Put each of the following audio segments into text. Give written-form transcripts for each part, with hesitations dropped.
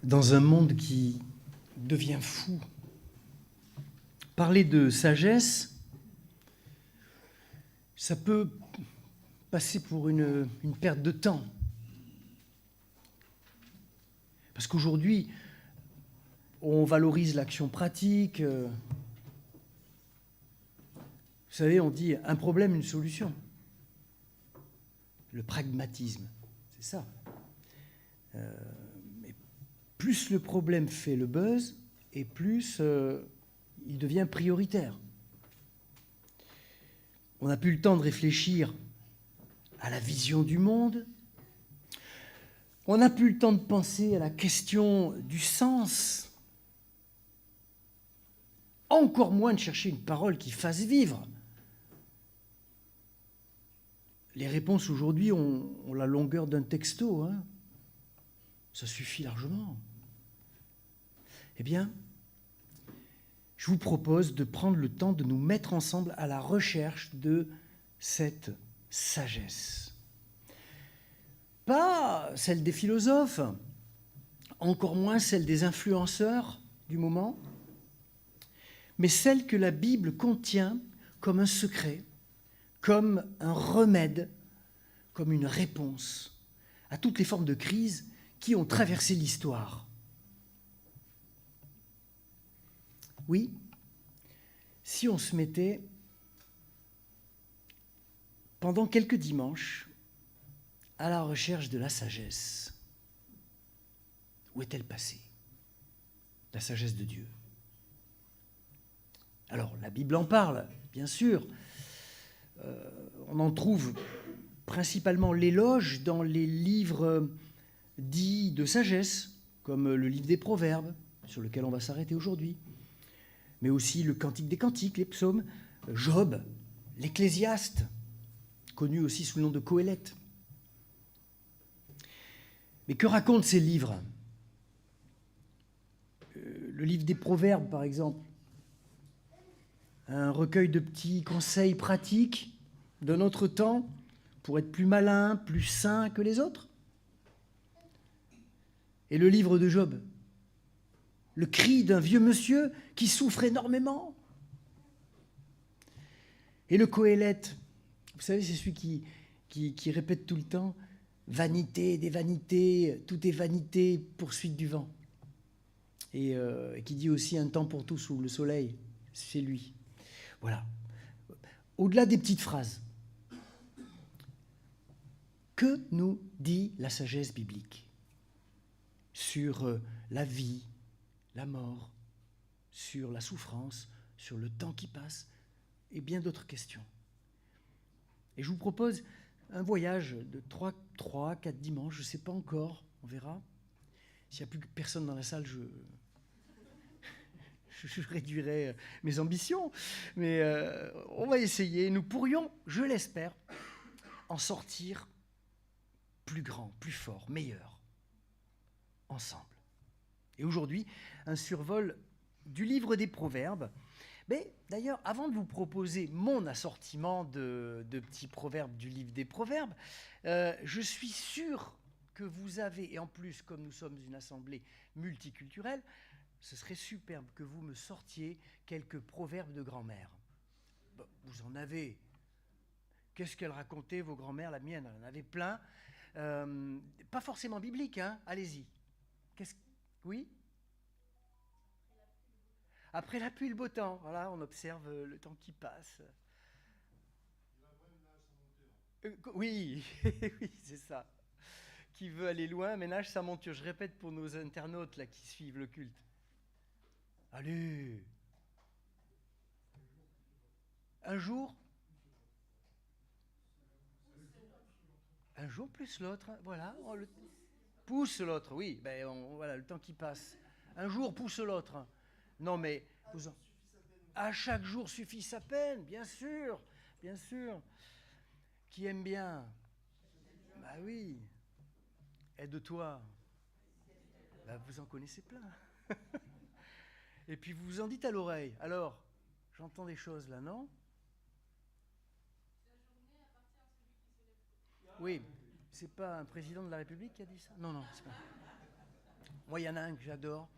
dans un monde qui devient fou. Parler de sagesse, ça peut passer pour une perte de temps. Parce qu'aujourd'hui, on valorise l'action pratique. Vous savez, on dit un problème, une solution. Le pragmatisme, c'est ça. Mais plus le problème fait le buzz, et plus il devient prioritaire. On n'a plus le temps de réfléchir à la vision du monde. On n'a plus le temps de penser à la question du sens. Encore moins de chercher une parole qui fasse vivre. Les réponses aujourd'hui ont la longueur d'un texto. Hein. Ça suffit largement. Eh bien, je vous propose de prendre le temps de nous mettre ensemble à la recherche de cette sagesse. Pas celle des philosophes, encore moins celle des influenceurs du moment, mais celle que la Bible contient comme un secret, comme un remède, comme une réponse à toutes les formes de crise qui ont traversé l'histoire. Oui, si on se mettait pendant quelques dimanches à la recherche de la sagesse, où est-elle passée? La sagesse de Dieu. Alors, la Bible en parle, bien sûr. On en trouve principalement l'éloge dans les livres dits de sagesse, comme le livre des Proverbes, sur lequel on va s'arrêter aujourd'hui, mais aussi le Cantique des Cantiques, les psaumes, Job, l'Ecclésiaste, connu aussi sous le nom de Qoélète. Mais que racontent ces livres? Le livre des Proverbes, par exemple, un recueil de petits conseils pratiques de notre temps pour être plus malin, plus sain que les autres. Et le livre de Job, le cri d'un vieux monsieur qui souffre énormément. Et le Qoélète, vous savez, c'est celui qui répète tout le temps « vanité des vanités, tout est vanité, poursuite du vent ». Et qui dit aussi « un temps pour tout sous le soleil », c'est lui. Voilà. Au-delà des petites phrases, que nous dit la sagesse biblique sur la vie, la mort, sur la souffrance, sur le temps qui passe et bien d'autres questions? Et je vous propose un voyage de 3, 4 dimanches, je ne sais pas encore, on verra. S'il n'y a plus personne dans la salle, je réduirai mes ambitions, mais on va essayer. Nous pourrions, je l'espère, en sortir plus grand, plus fort, meilleur, ensemble. Et aujourd'hui, un survol du livre des Proverbes. Mais d'ailleurs, avant de vous proposer mon assortiment de petits proverbes du livre des Proverbes, je suis sûr que vous avez, et en plus, comme nous sommes une assemblée multiculturelle, ce serait superbe que vous me sortiez quelques proverbes de grand-mère. Bon, vous en avez. Qu'est-ce qu'elle racontait, vos grand-mères? La mienne, elle en avait plein. Pas forcément biblique, hein? Allez-y. Oui? Après la pluie, le beau temps. Voilà, on observe le temps qui passe. Oui, oui, c'est ça. Qui veut aller loin, ménage sa monture. Je répète pour nos internautes là qui suivent le culte. Allez. Un jour plus l'autre, voilà. Pousse l'autre, oui. Voilà, le temps qui passe. Un jour pousse l'autre. Non, mais à chaque jour suffit sa peine, bien sûr, bien sûr. Qui aime bien? Bah oui. Aide-toi. Bah, vous en connaissez plein. Et puis vous vous en dites à l'oreille. Alors, j'entends des choses là, non? Oui, c'est pas un président de la République qui a dit ça? Non, non, c'est pas. Moi, il y en a un que j'adore.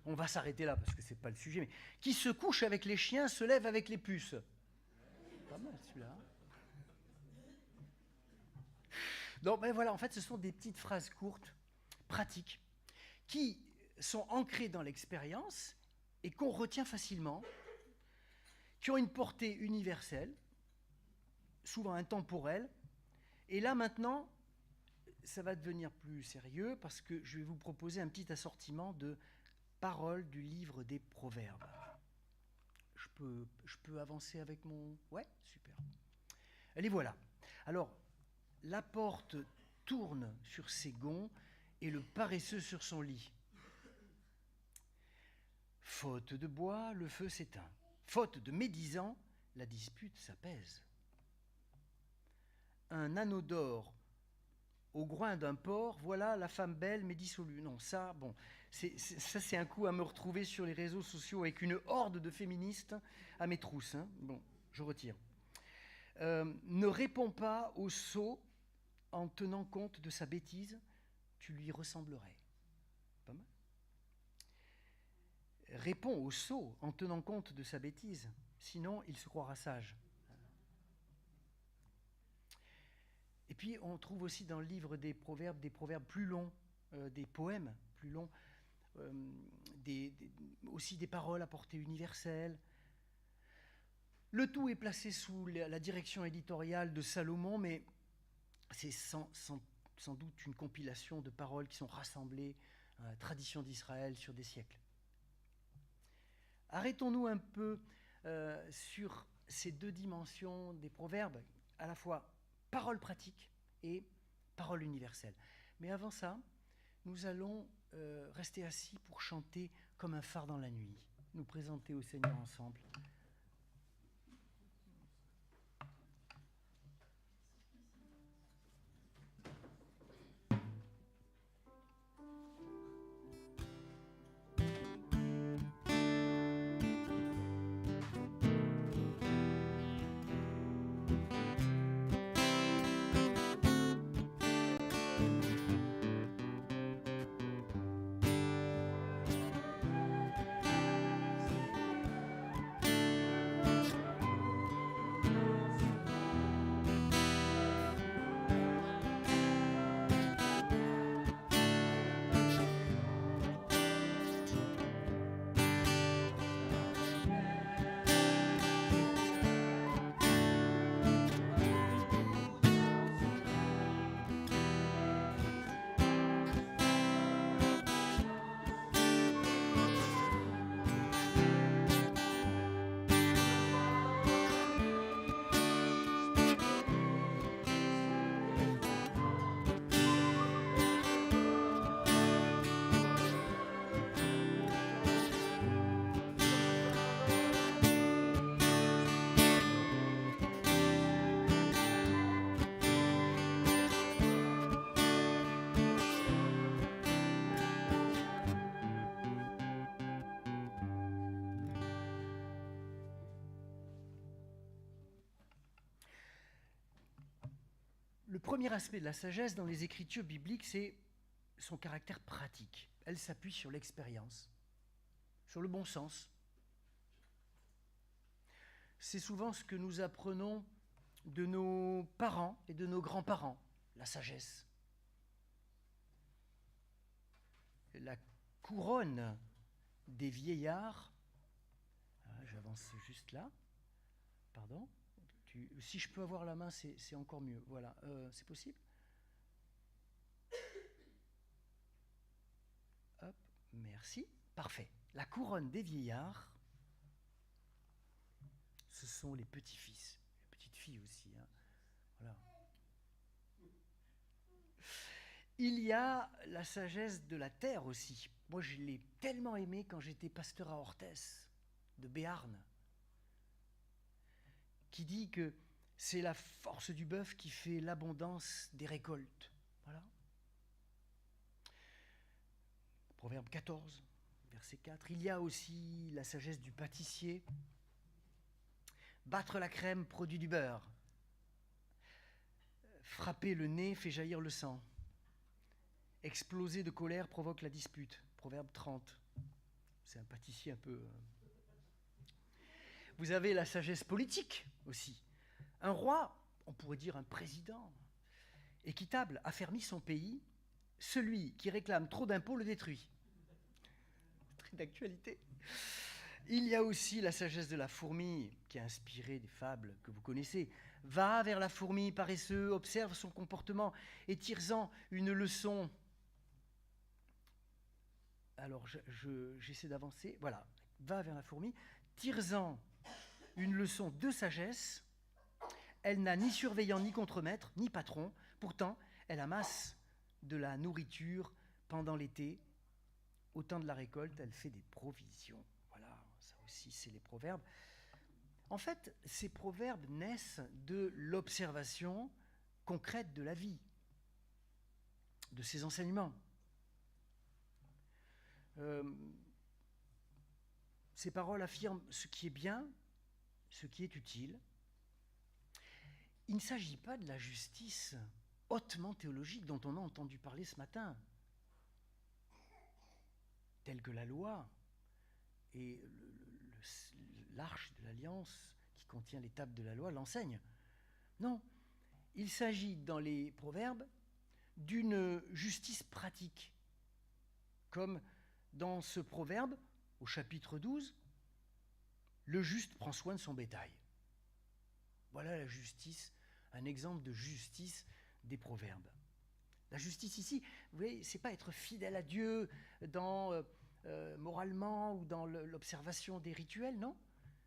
On va s'arrêter là parce que c'est pas le sujet, mais qui se couche avec les chiens se lève avec les puces. Pas mal celui-là. Donc, ben voilà, en fait, ce sont des petites phrases courtes, pratiques, qui sont ancrées dans l'expérience et qu'on retient facilement, qui ont une portée universelle, souvent intemporelle. Et là, maintenant, ça va devenir plus sérieux parce que je vais vous proposer un petit assortiment de paroles du livre des Proverbes. Je peux avancer avec mon... Ouais, super. Allez, voilà. Alors, la porte tourne sur ses gonds et le paresseux sur son lit. Faute de bois, le feu s'éteint. Faute de médisants, la dispute s'apaise. Un anneau d'or au groin d'un porc, voilà la femme belle mais dissolue. Non, ça, bon, c'est un coup à me retrouver sur les réseaux sociaux avec une horde de féministes à mes trousses. Hein. Bon, je retire. Ne réponds pas au sot en tenant compte de sa bêtise, tu lui ressemblerais. Pas mal. Réponds au sot en tenant compte de sa bêtise, sinon il se croira sage. Et puis on trouve aussi dans le livre des proverbes plus longs, des poèmes plus longs, aussi des paroles à portée universelle. Le tout est placé sous la direction éditoriale de Salomon, mais c'est sans doute une compilation de paroles qui sont rassemblées à la tradition d'Israël sur des siècles. Arrêtons-nous un peu sur ces deux dimensions des proverbes, à la fois paroles pratiques et paroles universelles. Mais avant ça, nous allons rester assis pour chanter comme un phare dans la nuit, nous présenter au Seigneur ensemble. Le premier aspect de la sagesse dans les écritures bibliques, c'est son caractère pratique. Elle s'appuie sur l'expérience, sur le bon sens. C'est souvent ce que nous apprenons de nos parents et de nos grands-parents, la sagesse. La couronne des vieillards, j'avance juste là, pardon. Si je peux avoir la main, c'est encore mieux. Voilà, c'est possible ? Hop, merci. Parfait. La couronne des vieillards, ce sont les petits-fils, les petites filles aussi. Hein. Voilà. Il y a la sagesse de la terre aussi. Moi, je l'ai tellement aimée quand j'étais pasteur à Orthès, de Béarn, qui dit que c'est la force du bœuf qui fait l'abondance des récoltes. Voilà. Proverbe 14, verset 4. Il y a aussi la sagesse du pâtissier. Battre la crème produit du beurre. Frapper le nez fait jaillir le sang. Exploser de colère provoque la dispute. Proverbe 30. C'est un pâtissier un peu... Vous avez la sagesse politique aussi. Un roi, on pourrait dire un président, équitable, affermit son pays. Celui qui réclame trop d'impôts le détruit. Très d'actualité. Il y a aussi la sagesse de la fourmi, qui a inspiré des fables que vous connaissez. Va vers la fourmi paresseux, observe son comportement et tire-en une leçon. Alors, j'essaie d'avancer. Voilà, va vers la fourmi, tire-en une leçon de sagesse. Elle n'a ni surveillant, ni contremaître, ni patron. Pourtant, elle amasse de la nourriture pendant l'été. Au temps de la récolte, elle fait des provisions. Voilà, ça aussi, c'est les proverbes. En fait, ces proverbes naissent de l'observation concrète de la vie, de ses enseignements. Ces paroles affirment ce qui est bien, ce qui est utile. Il ne s'agit pas de la justice hautement théologique dont on a entendu parler ce matin, telle que la loi et l'arche de l'Alliance qui contient les tables de la loi l'enseigne. Non, il s'agit dans les proverbes d'une justice pratique, comme dans ce proverbe, au chapitre 12, le juste prend soin de son bétail. Voilà la justice, un exemple de justice des proverbes. La justice ici, vous voyez, c'est pas être fidèle à Dieu moralement ou dans l'observation des rituels, non.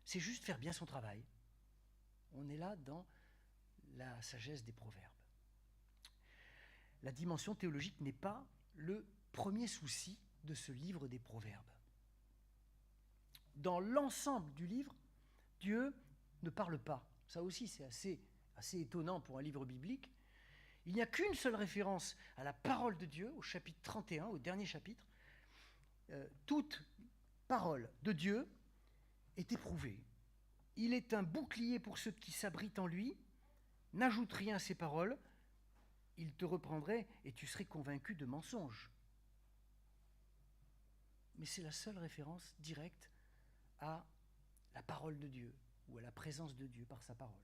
C'est juste faire bien son travail. On est là dans la sagesse des proverbes. La dimension théologique n'est pas le premier souci de ce livre des proverbes. Dans l'ensemble du livre, Dieu ne parle pas. Ça aussi, c'est assez étonnant pour un livre biblique. Il n'y a qu'une seule référence à la parole de Dieu, au chapitre 31, au dernier chapitre. Toute parole de Dieu est éprouvée. Il est un bouclier pour ceux qui s'abritent en lui. N'ajoute rien à ses paroles, il te reprendrait et tu serais convaincu de mensonge. Mais c'est la seule référence directe à la parole de Dieu ou à la présence de Dieu par sa parole.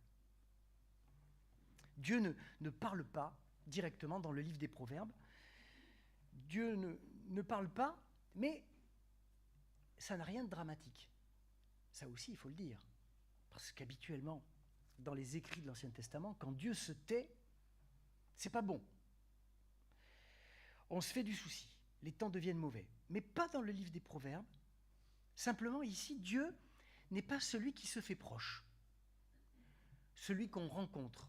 Dieu ne parle pas directement dans le livre des Proverbes. Dieu ne parle pas, mais ça n'a rien de dramatique. Ça aussi, il faut le dire. Parce qu'habituellement, dans les écrits de l'Ancien Testament, quand Dieu se tait, c'est pas bon. On se fait du souci. Les temps deviennent mauvais. Mais pas dans le livre des Proverbes. Simplement, ici, Dieu n'est pas celui qui se fait proche. Celui qu'on rencontre.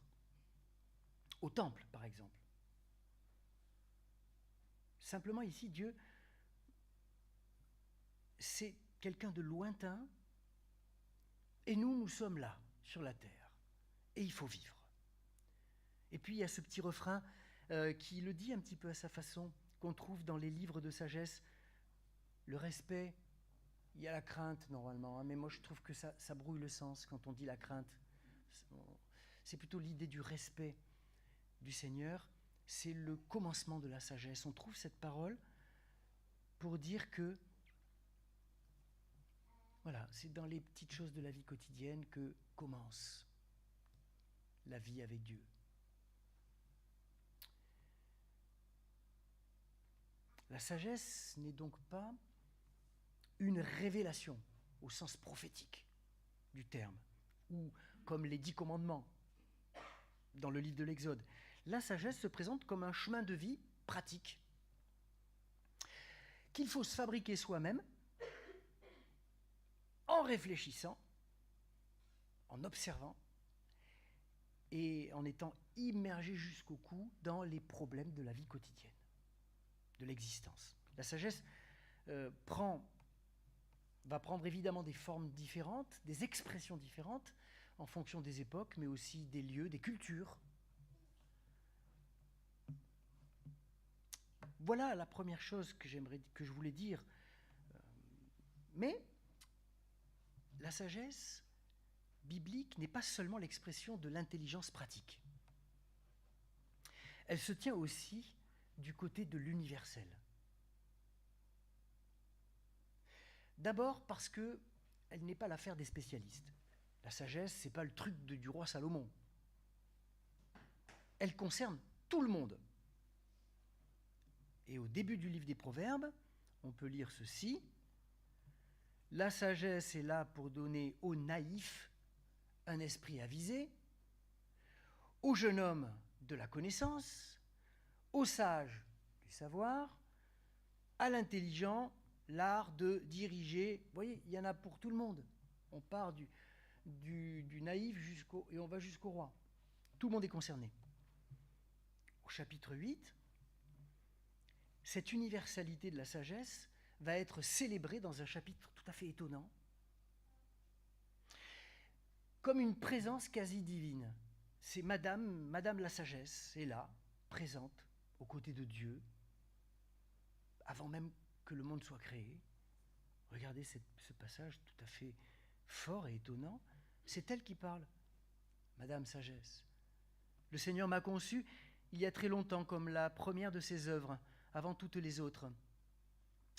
Au temple, par exemple. Simplement, ici, Dieu, c'est quelqu'un de lointain, et nous sommes là, sur la terre, et il faut vivre. Et puis, il y a ce petit refrain qui le dit un petit peu à sa façon, qu'on trouve dans les livres de sagesse. Le respect, il y a la crainte, normalement, hein, mais moi, je trouve que ça brouille le sens quand on dit la crainte. C'est plutôt l'idée du respect du Seigneur, c'est le commencement de la sagesse. On trouve cette parole pour dire que, voilà, c'est dans les petites choses de la vie quotidienne que commence la vie avec Dieu. La sagesse n'est donc pas une révélation au sens prophétique du terme, ou comme les 10 commandements dans le livre de l'Exode. La sagesse se présente comme un chemin de vie pratique qu'il faut se fabriquer soi-même en réfléchissant, en observant et en étant immergé jusqu'au cou dans les problèmes de la vie quotidienne, de l'existence. La sagesse va prendre évidemment des formes différentes, des expressions différentes en fonction des époques, mais aussi des lieux, des cultures. Voilà la première chose que je voulais dire. Mais la sagesse biblique n'est pas seulement l'expression de l'intelligence pratique. Elle se tient aussi du côté de l'universel. D'abord parce qu'elle n'est pas l'affaire des spécialistes. La sagesse, ce n'est pas le truc du roi Salomon. Elle concerne tout le monde. Et au début du livre des Proverbes, on peut lire ceci. La sagesse est là pour donner aux naïfs un esprit avisé, au jeune homme de la connaissance, au sage du savoir, à l'intelligent l'art de diriger. Vous voyez, il y en a pour tout le monde. On part du naïf et on va jusqu'au roi. Tout le monde est concerné. Au chapitre 8, cette universalité de la sagesse va être célébrée dans un chapitre tout à fait étonnant, comme une présence quasi divine. C'est Madame la sagesse est là, présente, aux côtés de Dieu, avant même que le monde soit créé. Regardez ce passage tout à fait fort et étonnant. C'est elle qui parle, Madame Sagesse. Le Seigneur m'a conçu il y a très longtemps comme la première de ses œuvres, avant toutes les autres.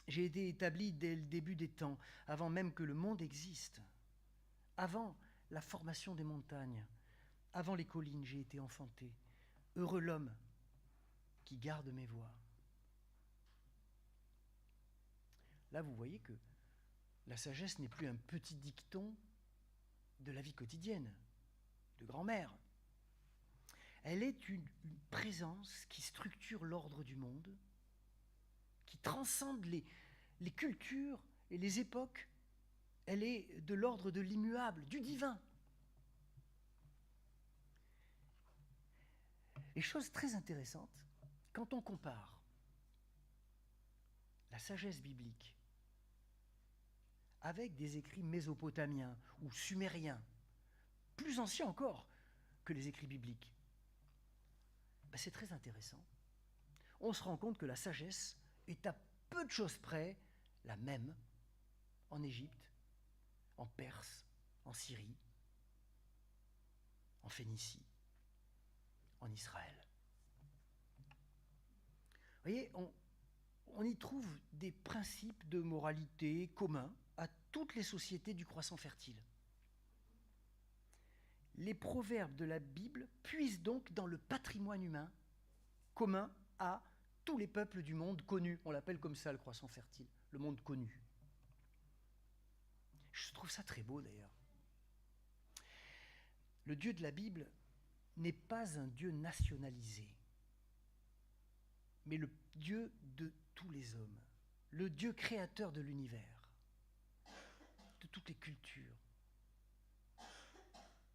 J'ai été établi dès le début des temps, avant même que le monde existe. Avant la formation des montagnes, avant les collines, j'ai été enfanté. Heureux l'homme qui garde mes voies. Là, vous voyez que la sagesse n'est plus un petit dicton de la vie quotidienne, de grand-mère. Elle est une présence qui structure l'ordre du monde, qui transcende les cultures et les époques. Elle est de l'ordre de l'immuable, du divin. Et chose très intéressante, quand on compare la sagesse biblique avec des écrits mésopotamiens ou sumériens, plus anciens encore que les écrits bibliques, c'est très intéressant. On se rend compte que la sagesse est à peu de choses près la même en Égypte, en Perse, en Syrie, en Phénicie, en Israël. Vous voyez, on y trouve des principes de moralité communs à toutes les sociétés du croissant fertile. Les proverbes de la Bible puisent donc dans le patrimoine humain commun à tous les peuples du monde connu. On l'appelle comme ça le croissant fertile, le monde connu. Je trouve ça très beau d'ailleurs. Le Dieu de la Bible n'est pas un Dieu nationalisé, mais le Dieu de tous les hommes, le Dieu créateur de l'univers, de toutes les cultures.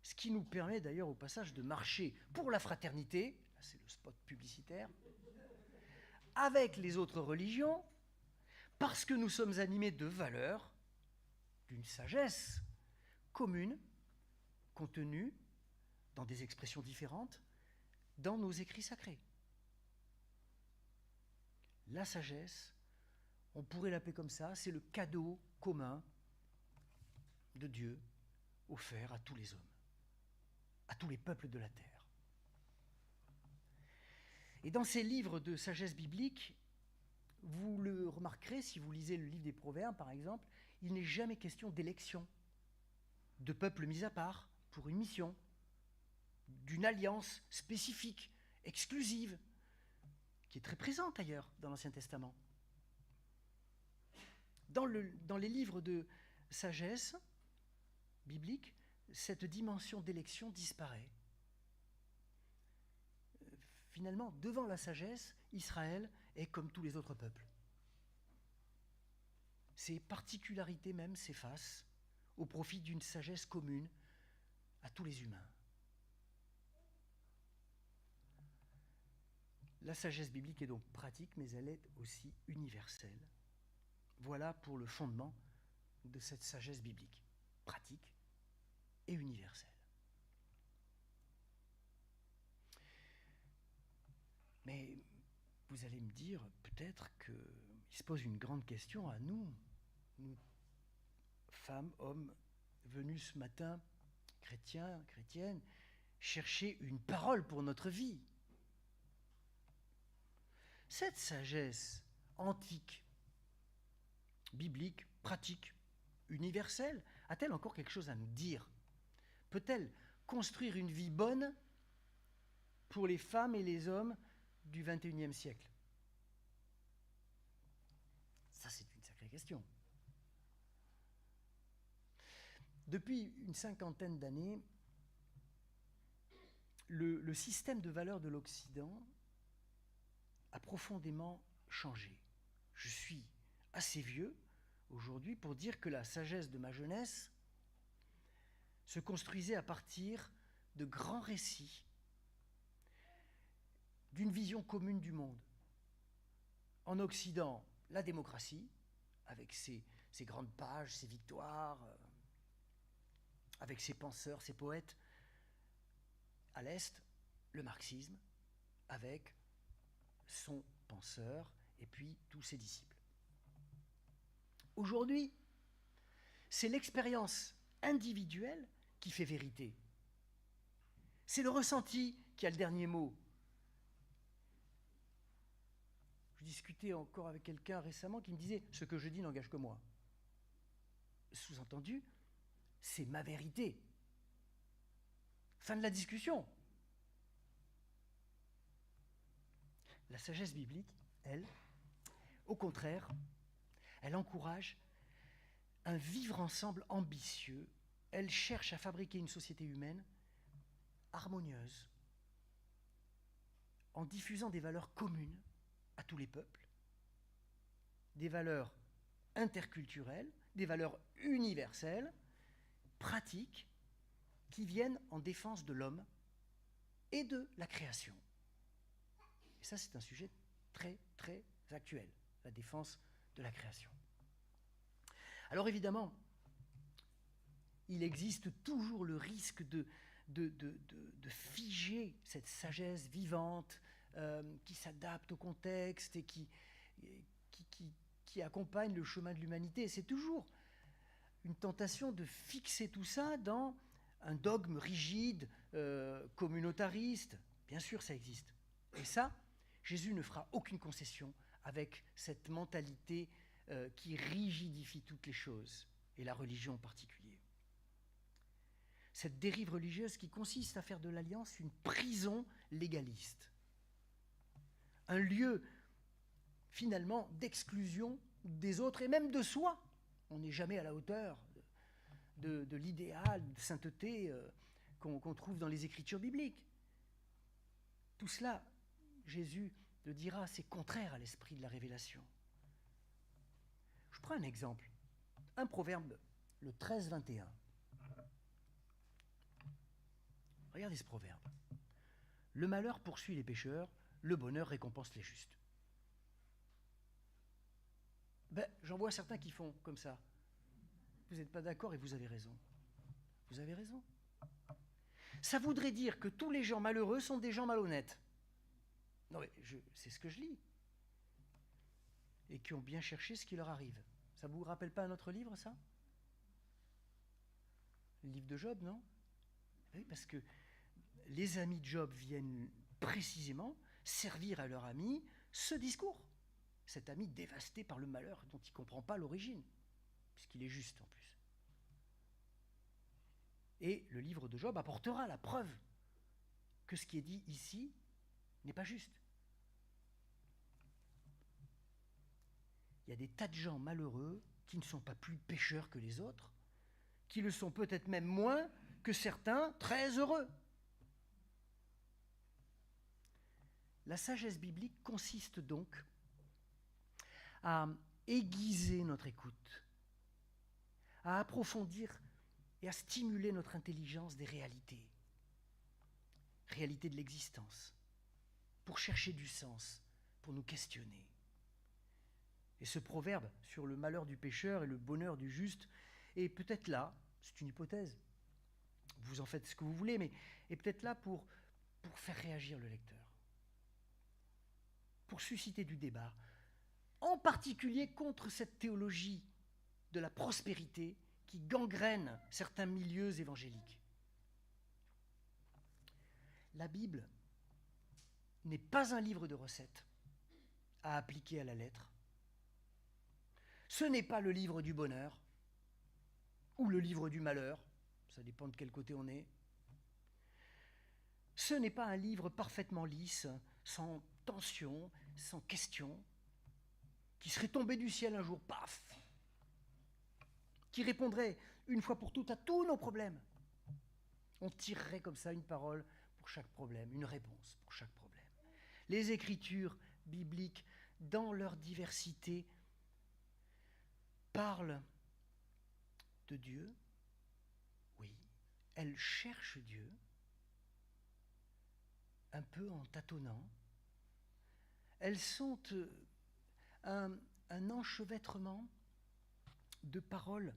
Ce qui nous permet d'ailleurs au passage de marcher pour la fraternité, là c'est le spot publicitaire, avec les autres religions, parce que nous sommes animés de valeurs, d'une sagesse commune, contenue dans des expressions différentes, dans nos écrits sacrés. La sagesse, on pourrait l'appeler comme ça, c'est le cadeau commun de Dieu offert à tous les hommes, à tous les peuples de la terre. Et dans ces livres de sagesse biblique, vous le remarquerez, si vous lisez le livre des Proverbes, par exemple, il n'est jamais question d'élection, de peuples mis à part pour une mission, d'une alliance spécifique, exclusive, qui est très présente ailleurs dans l'Ancien Testament. Dans les livres de sagesse biblique, cette dimension d'élection disparaît. Finalement, devant la sagesse, Israël est comme tous les autres peuples. Ses particularités même s'effacent au profit d'une sagesse commune à tous les humains. La sagesse biblique est donc pratique, mais elle est aussi universelle. Voilà pour le fondement de cette sagesse biblique, pratique et universelle. Mais vous allez me dire peut-être qu'il se pose une grande question à nous, femmes, hommes, venus ce matin, chrétiens, chrétiennes, chercher une parole pour notre vie. cette sagesse antique, biblique, pratique, universelle, a-t-elle encore quelque chose à nous dire? Peut-elle construire une vie bonne pour les femmes et les hommes du XXIe siècle? Ça, c'est une sacrée question. Depuis une cinquantaine d'années, le système de valeurs de l'Occident a profondément changé. Je suis assez vieux aujourd'hui pour dire que la sagesse de ma jeunesse se construisait à partir de grands récits, d'une vision commune du monde. En Occident, la démocratie, avec ses grandes pages, ses victoires, avec ses penseurs, ses poètes. À l'Est, le marxisme, avec son penseur et puis tous ses disciples. Aujourd'hui, c'est l'expérience individuelle qui fait vérité. C'est le ressenti qui a le dernier mot. Je discutais encore avec quelqu'un récemment qui me disait « ce que je dis n'engage que moi ». Sous-entendu, c'est ma vérité. Fin de la discussion. La sagesse biblique, elle, au contraire, elle encourage un vivre ensemble ambitieux. Elle cherche à fabriquer une société humaine harmonieuse, en diffusant des valeurs communes à tous les peuples, des valeurs interculturelles, des valeurs universelles, pratiques, qui viennent en défense de l'homme et de la création. Et ça, c'est un sujet très, très actuel, la défense de la création. Alors évidemment, il existe toujours le risque de figer cette sagesse vivante qui s'adapte au contexte et qui accompagne le chemin de l'humanité. C'est toujours une tentation de fixer tout ça dans un dogme rigide, communautariste. Bien sûr, ça existe. Et ça, Jésus ne fera aucune concession avec cette mentalité qui rigidifie toutes les choses, et la religion en particulier. Cette dérive religieuse qui consiste à faire de l'alliance une prison légaliste. Un lieu, finalement, d'exclusion des autres et même de soi. On n'est jamais à la hauteur de l'idéal de sainteté qu'on trouve dans les Écritures bibliques. Tout cela, Jésus le dira, c'est contraire à l'esprit de la révélation. Je prends un exemple, un proverbe, le 13-21. Regardez ce proverbe. Le malheur poursuit les pécheurs, le bonheur récompense les justes. J'en vois certains qui font comme ça. Vous n'êtes pas d'accord et vous avez raison. Vous avez raison. Ça voudrait dire que tous les gens malheureux sont des gens malhonnêtes. Non, mais c'est ce que je lis. Et qui ont bien cherché ce qui leur arrive. Ça ne vous rappelle pas un autre livre, ça? Le livre de Job, non? Oui, parce que les amis de Job viennent précisément servir à leur ami ce discours. Cet ami dévasté par le malheur dont il ne comprend pas l'origine, puisqu'il est juste en plus. Et le livre de Job apportera la preuve que ce qui est dit ici n'est pas juste. Il y a des tas de gens malheureux qui ne sont pas plus pécheurs que les autres, qui le sont peut-être même moins que certains très heureux. La sagesse biblique consiste donc à aiguiser notre écoute, à approfondir et à stimuler notre intelligence des réalités de l'existence, pour chercher du sens, pour nous questionner. Et ce proverbe sur le malheur du pécheur et le bonheur du juste est peut-être là, c'est une hypothèse, vous en faites ce que vous voulez, mais est peut-être là pour faire réagir le lecteur, pour susciter du débat, en particulier contre cette théologie de la prospérité qui gangrène certains milieux évangéliques. La Bible n'est pas un livre de recettes. à appliquer à la lettre. Ce n'est pas le livre du bonheur ou le livre du malheur, ça dépend de quel côté on est. Ce n'est pas un livre parfaitement lisse, sans tension, sans question, qui serait tombé du ciel un jour, paf, qui répondrait une fois pour toutes à tous nos problèmes. On tirerait comme ça une parole pour chaque problème, une réponse pour chaque problème. Les écritures bibliques, dans leur diversité, parlent de Dieu, oui, elles cherchent Dieu, un peu en tâtonnant. Elles sont un enchevêtrement de paroles,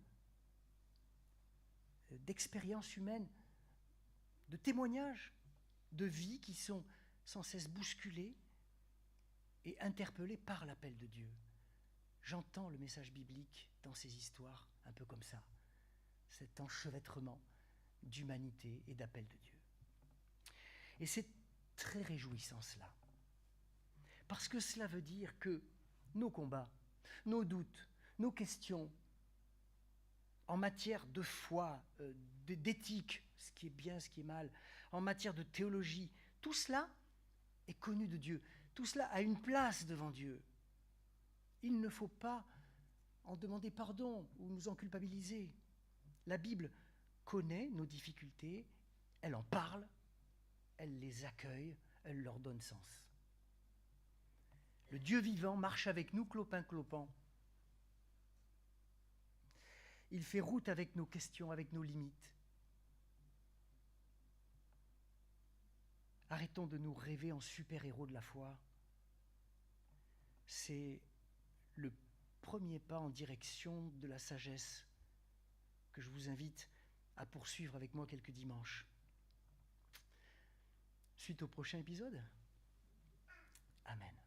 d'expériences humaines, de témoignages, de vies qui sont sans cesse bousculées et interpellées par l'appel de Dieu. J'entends le message biblique dans ces histoires, un peu comme ça, cet enchevêtrement d'humanité et d'appel de Dieu. Et c'est très réjouissant cela, parce que cela veut dire que nos combats, nos doutes, nos questions en matière de foi, d'éthique, ce qui est bien, ce qui est mal, en matière de théologie, tout cela est connu de Dieu, tout cela a une place devant Dieu. Il ne faut pas en demander pardon ou nous en culpabiliser. La Bible connaît nos difficultés, elle en parle, elle les accueille, elle leur donne sens. Le Dieu vivant marche avec nous, clopin-clopant. Il fait route avec nos questions, avec nos limites. Arrêtons de nous rêver en super-héros de la foi. C'est le premier pas en direction de la sagesse que je vous invite à poursuivre avec moi quelques dimanches. Suite au prochain épisode. Amen.